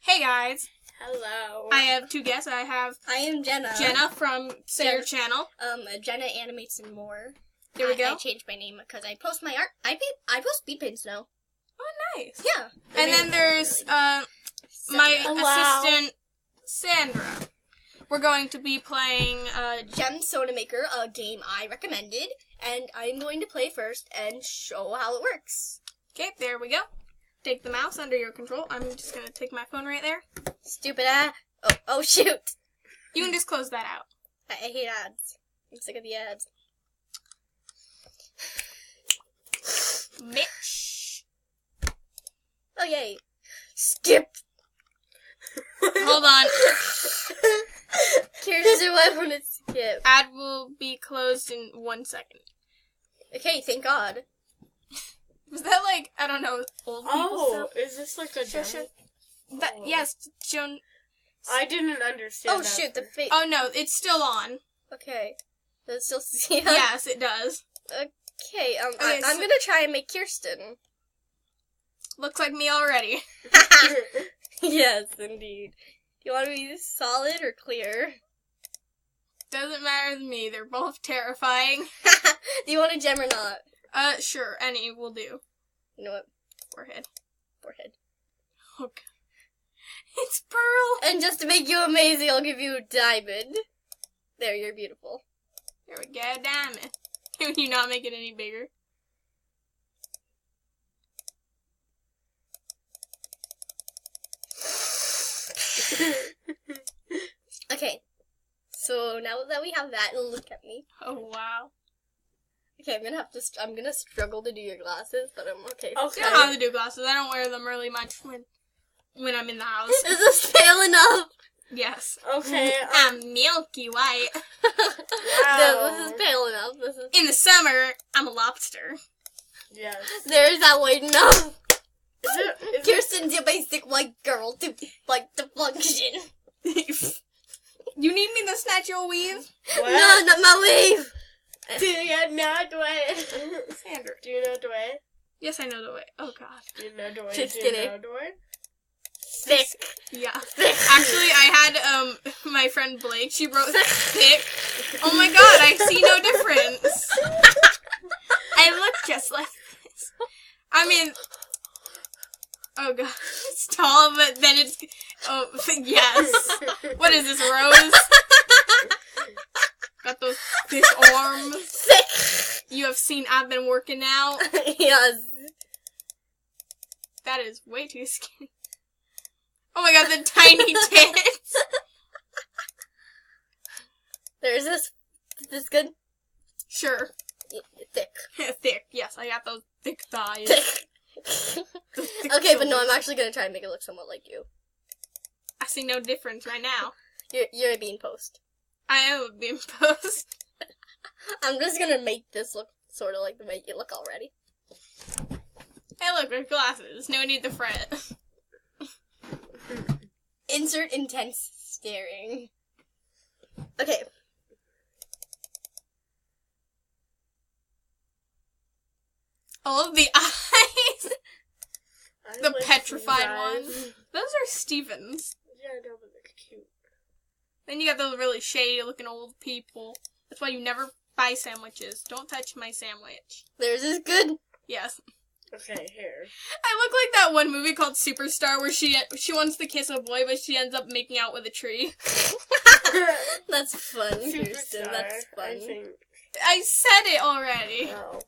Hey guys, Hello. I have two guests. I am Jenna. Jenna from your channel. Jenna Animates and More. There we go. I changed my name because I post my art. I post speed paints now. Oh, nice. Yeah. And then there's my assistant Sandra. We're going to be playing Gem Soda Maker, a game I recommended, and I'm going to play first and show how it works. Okay, there we go. Take the mouse under your control. I'm just going to take my phone right there. Stupid ass. Oh shoot. You can just close that out. I hate ads. I'm sick of the ads. Bitch. Oh yay. Skip. Hold on. Kirsten, I want to skip. Ad will be closed in 1 second. Okay, thank God. Was that like, I don't know, old people stuff? Is this like a Sure. Yes, Joan. I didn't understand. Oh shoot, the face. Oh no, it's still on. Okay. Does it still see it? Yes, it does. Okay, Okay, I'm gonna try and make Kirsten. Looks like me already. Yes, indeed. Do you want to be solid or clear? Doesn't matter to me. They're both terrifying. Do you want a gem or not? Sure. Any will do. You know what? Forehead. Forehead. Okay. It's Pearl. And just to make you amazing, I'll give you a diamond. There, you're beautiful. There we go, diamond. Can you not make it any bigger? Okay. So now that we have that, look at me. Oh wow. Okay, I'm gonna struggle to do your glasses, but I'm okay. I don't have to do glasses. I don't wear them really much when I'm in the house. Is this pale enough? Yes. Okay. I'm milky white. No, this is pale enough. In the summer, I'm a lobster. Yes. There's that white enough. Is Kirsten's a basic white girl to like to function. You need me to snatch your weave? What? No, not my weave. Do you know the way? Sandra. Do you know the way? Yes, I know the way. Oh god. Do you know the way? Just Do you kidding. know the way? Thick. Yeah. Actually, I had my friend Blake. She wrote thick. Oh my god, I see no difference. I look just like this. I mean, oh god, it's tall, but then it's yes. What is this, Rose? Got those thick arms. Thick. You have seen I've been working out. Yes. That is way too skinny. Oh my god, the tiny tits. There's this. Is this good? Sure. Thick. Thick. Yes, I got those thick thighs. Thick. The thick Okay, but no, shoulders. I'm actually gonna try and make it look somewhat like you. I see no difference right now. You're a bean post. I am a beam post. I'm just gonna make this look sort of like the way you look already. Hey, look, there's glasses. No need to fret. Insert intense staring. Okay. All of the eyes. I The like petrified these eyes. ones. Those are Stevens. Yeah, I know, but they're cute. Then you got those really shady looking old people. That's why you never buy sandwiches. Don't touch my sandwich. There's this good. Yes. Okay, here. I look like that one movie called Superstar where she wants to kiss a boy, but she ends up making out with a tree. That's fun, Kirsten. Superstar, That's I fun. think. I said it already. Oh.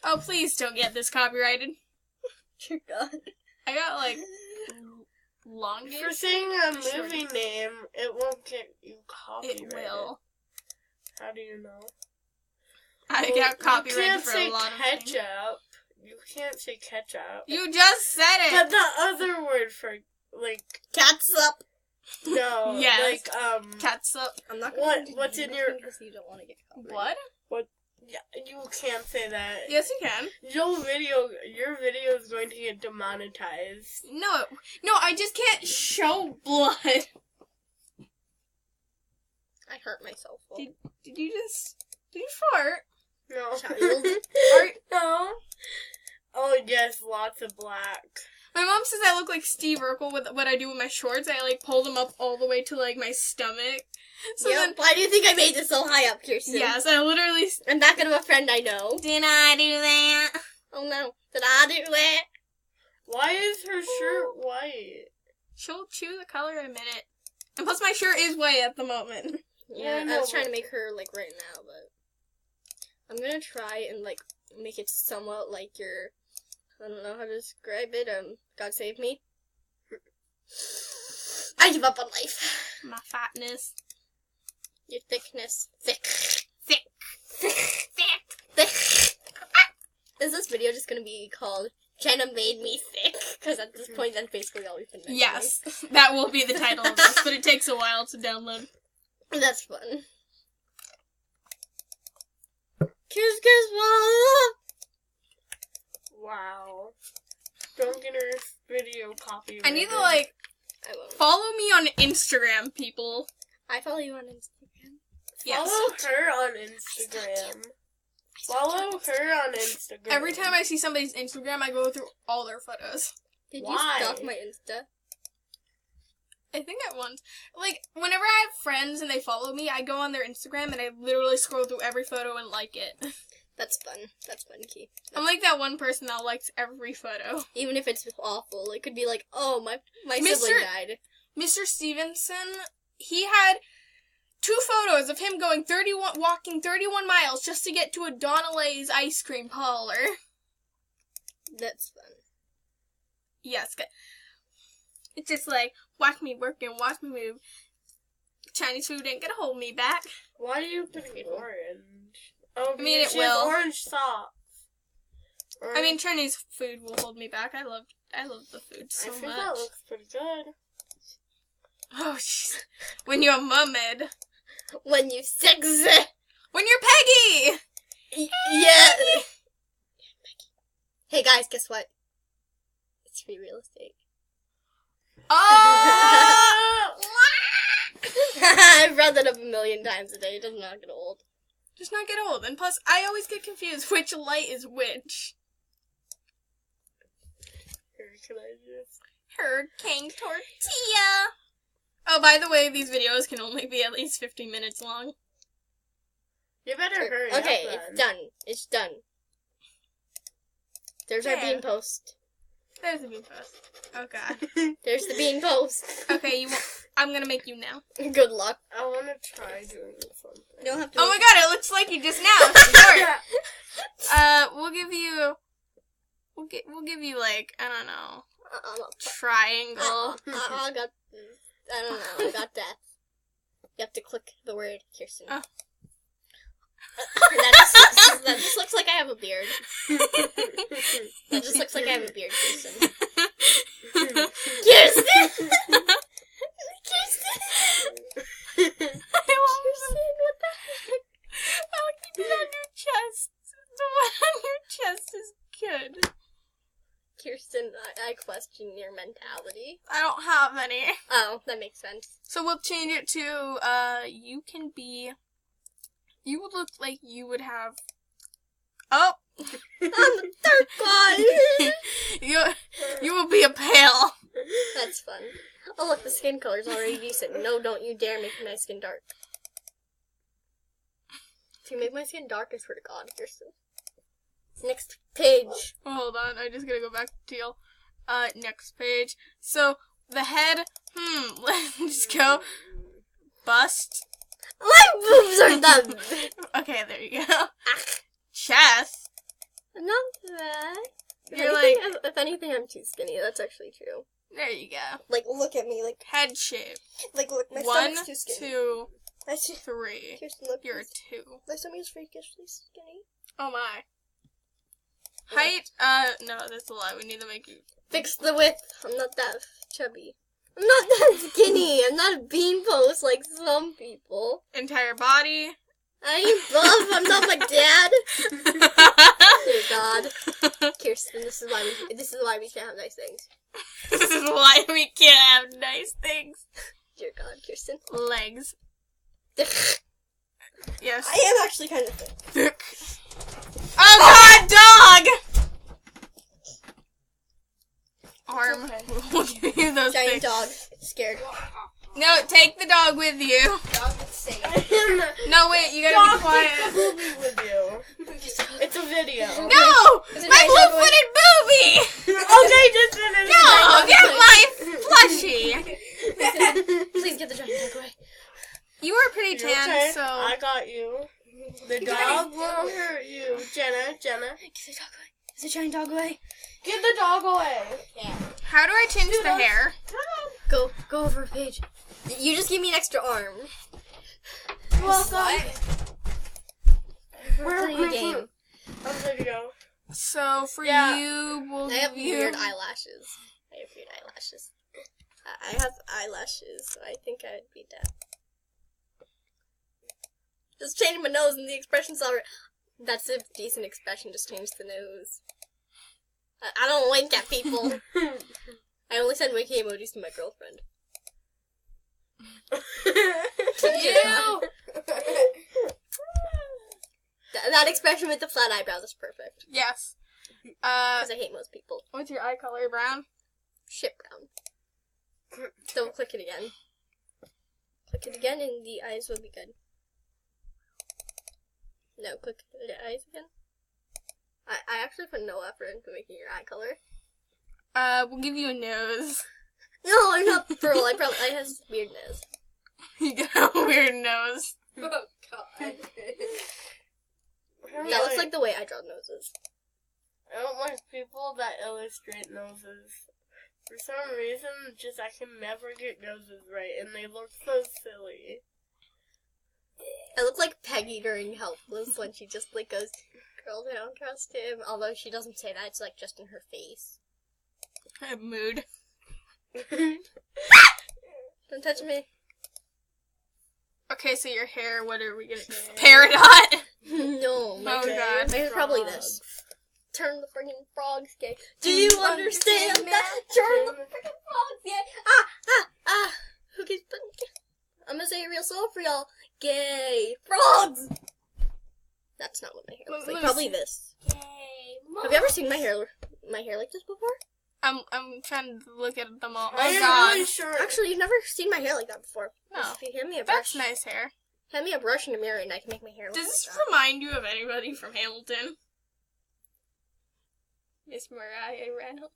Oh, please don't get this copyrighted. Dear God. I got like longest. For saying a movie name, it won't get you copyrighted. It will. How do you know? I Well, got copyrighted you can't for say a lot of things. ketchup. You can't say ketchup. You just said it. But the other word for, like, Catsup. no. Yes. Like, Catsup. I'm not What- gonna what's in your- because you don't want to get copyrighted. What? yeah, you can't say that. Yes, you can. Your video is going to get demonetized. No, I just can't show blood. I hurt myself. Did you fart? No. Child. Are, No. Oh, yes, lots of black. My mom says I look like Steve Urkel with what I do with my shorts. I, like, pull them up all the way to, like, my stomach. So yep. then... Why do you think I made this so high up, Kirsten? Yes, I literally... I'm back of a friend I know. Did I do that? Oh, no. Did I do that? Why is her shirt white? She'll choose a color in a minute. And plus my shirt is white at the moment. Yeah, Yeah, I was no, trying to make her, like, right now, but... I'm gonna try and, like, make it somewhat like your... I don't know how to describe it. God save me. I give up on life. My fatness. Your thickness. Thick. Thick. Thick. Is this video just gonna be called Jenna Made Me Thick? Because at this point, that's basically all we've been mentioning. Yes, that will be the title of this, but it takes a while to download. That's fun. Kiss, kiss, mom! Wow. Don't get her video copyrighted. I need to, like, I won't. follow me on Instagram, people. I follow you on Instagram. Yes. Follow her on Instagram. Follow her on Instagram. Every time I see somebody's Instagram, I go through all their photos. Did Why? you stalk my Insta? I think at once. Like, whenever I have friends and they follow me, I go on their Instagram and I literally scroll through every photo and like it. That's fun. That's fun, Key. I'm like that one person that likes every photo. Even if it's awful, it could be like, oh, my Mr. sibling died. Mr. Stevenson, he had 2 photos of him walking 31 miles just to get to a Donnelly's ice cream parlor. That's fun. Yes, it's just like, watch me work and watch me move. Chinese food ain't gonna hold me back. Why are you putting it orange? Oh, I mean, it she will. has orange socks. I mean, Chinese food will hold me back. I love the food so I think much. that looks pretty good. Oh, jeez. When you're Muhammad. When you sexy. When you're Peggy! Yeah. Hey guys, guess what? It's free real estate. Oh! I've read that up a million times a day. It does not get old. Does not get old. And plus, I always get confused which light is which. Here, can I just... Hurricane tortilla. Oh, by the way, these videos can only be at least 15 minutes long. You better hurry Okay, up, then. it's done. It's done. There's our There. bean post. There's the bean post. Oh, God. There's the bean post. Okay, I'm gonna make you now. Good luck. I want to try doing this one thing. You don't have to. Oh my God, it looks like you just now. Sure. We'll give you like, I don't know, triangle. I got. I don't know. I got that. You have to click the word Kirsten. Oh. That just looks like I have a beard. That just looks like I have a beard, Kirsten. Kirsten! Kirsten! Kirsten, what the heck? I'll keep it on your chest. The one on your chest is good. Kirsten, I question your mentality. I don't have any. Oh, that makes sense. So we'll change it to, you would look like you would have, oh! I'm the third one! You will be a pale. That's fun. Oh, look, the skin color's already decent. No, don't you dare make my skin dark. If you make my skin dark, I swear to God, Kirsten. Next page. Oh, hold on, I just gotta go back to teal. Next page. So, the head, let's just go. Bust. My boobs are done! Okay, there you go. Chest. Not bad. If anything, I'm too skinny. That's actually true. There you go. Like, look at me. Like, Head shape. look, my 1, stomach's too skinny. 2, I see. 3. Kirsten, look. You're a 2. My stomach's freakishly skinny. Oh my. Height, no, that's a lie. We need to make you. Fix the width. I'm not that chubby. I'm not that skinny. I'm not a bean post like some people. Entire body. I ain't buff. I'm not my dad. Dear God, Kirsten, this is why we can't have nice things. This is why we can't have nice things. Dear God, Kirsten. Legs. Yes. I am actually kind of thick. Oh God, dog! arm. Okay. We'll give you those Giant pics. dog. Scared. No, take the dog with you. Dog is safe. No, wait, you gotta Dog, be quiet. take the booby with you. It's a video. No! Is it My giant dog blue-footed booby! Okay, just finish. No, get my plushie! Please get the giant dog away. You are pretty You tan, okay? so... I got you. The dog won't hurt you. Jenna. Get the dog away. Is the giant dog away? Get the dog away. Yeah. How do I change the hair? Go over, Paige. You just give me an extra arm. Welcome. We're playing a game. A video. So, for Yeah. you, we'll I have give you... weird eyelashes. I have eyelashes, so I think I'd be dead. Just change my nose and the expression's already... That's a decent expression, just change the nose. I don't wink at people. I only send winky emojis to my girlfriend. You! That expression with the flat eyebrows is perfect. Yes. Because I hate most people. What's your eye color, brown? Shit brown. Don't click it again. Click it again and the eyes will be good. No, click the eyes again. I actually put no effort into making your eye color. We'll give you a nose. No, I'm not pearl. I have a weird nose. You got a weird nose. Oh god. That looks like the way I draw noses. I don't like people that illustrate noses. For some reason, just I can never get noses right, and they look so silly. I look like Peggy during Helpless when she just like goes, "Girl, don't trust him." Although she doesn't say that, it's like just in her face. I have mood. Don't touch me. Okay, so your hair, what are we gonna... Peridot! No, my Oh, hair. God. My hair's probably this. Turn the friggin' frogs gay. Do you understand that? Turn the friggin' frogs gay. Ah. Who keeps putting... I'm gonna say it real slow for y'all. Gay frogs! That's not what my hair looks like. Probably this. Have you ever seen my hair like this before? I'm trying to look at them all. I Oh, am God. really sure. Actually, you've never seen my hair like that before. No. If you hand me a brush, That's nice hair. hand me a brush and a mirror, and I can make my hair look Does this like that. remind you of anybody from Hamilton? Miss Mariah Reynolds.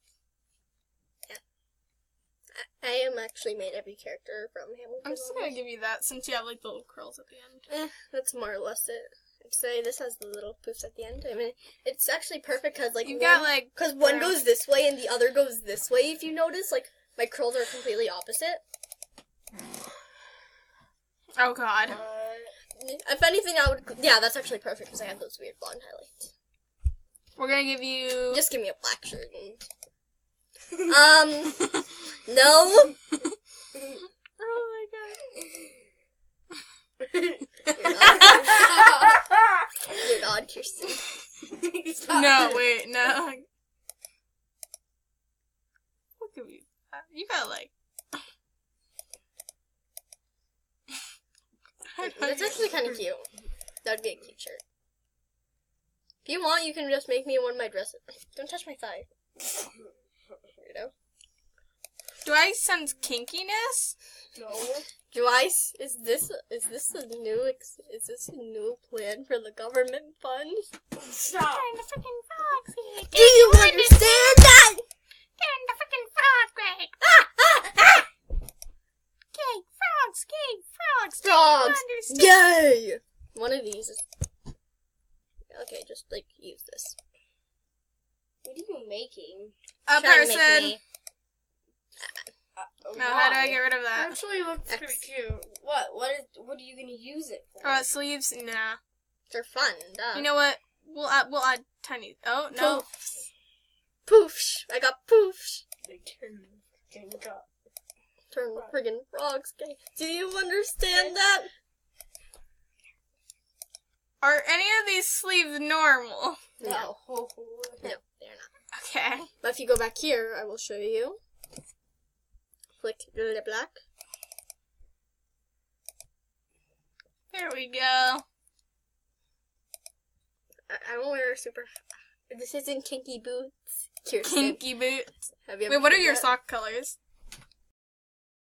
I am actually made every character from Hamilton. I'm just gonna give you that since you have like the little curls at the end. That's more or less it. I'd say this has the little poofs at the end. I mean, it's actually perfect because like You've got like... because one goes this way and the other goes this way. If you notice, like my curls are completely opposite. Oh, God. If anything, I would. Yeah, that's actually perfect because I have those weird blonde highlights. We're gonna give you... Just give me a black shirt. No. Oh, my God. You're odd, Kirsten. No, wait, no. What could we... You got like... That's actually kind of cute. That'd be a cute shirt. If you want, you can just make me one of my dresses. Don't touch my thigh. Weirdo. Do I sense kinkiness? No. Is this a new plan for the government funds? Stop. Turn the freaking frogs, Greg. Do you understand that? Turn the freaking frogs, Greg. Gay frogs, gay frogs. Do you Frogs. understand? Yay! One of these is okay. Just like use this. What are you making? A Trying to make person. me- No, how do I get rid of that? Actually, looks pretty X. cute. What are you gonna use it for? Sleeves? Nah. They're fun. Duh. You know what? We'll add tiny... Oh, no. Poofs. I got poofs. They turn the fucking cup. Turn the friggin' frogs gay. Do you understand that? Are any of these sleeves normal? No. No, they're not. Okay. But if you go back here, I will show you. Click the black. There we go. I don't wear super... This isn't kinky boots. Cheers, babe. Kinky boots. Have you ever Wait, what are tried your that? sock colors?